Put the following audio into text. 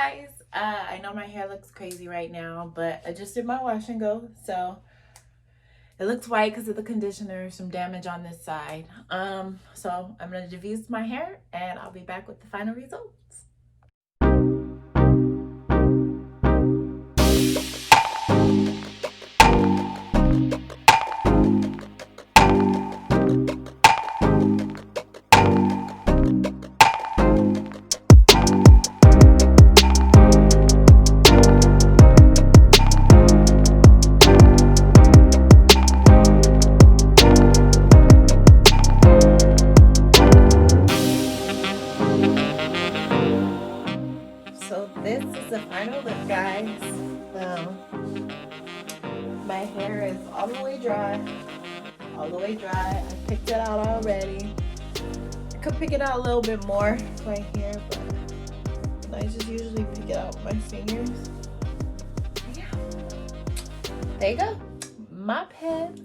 guys, I know my hair looks crazy right now, but I just did my wash and go, so it looks white because of the conditioner, some damage on this side. So I'm gonna diffuse my hair and I'll be back with the final results. So this is the final look, guys. My hair is all the way dry. I picked it out already. I could pick it out a little bit more right here, but I just usually pick it out with my fingers. Yeah. There you go. Mop head.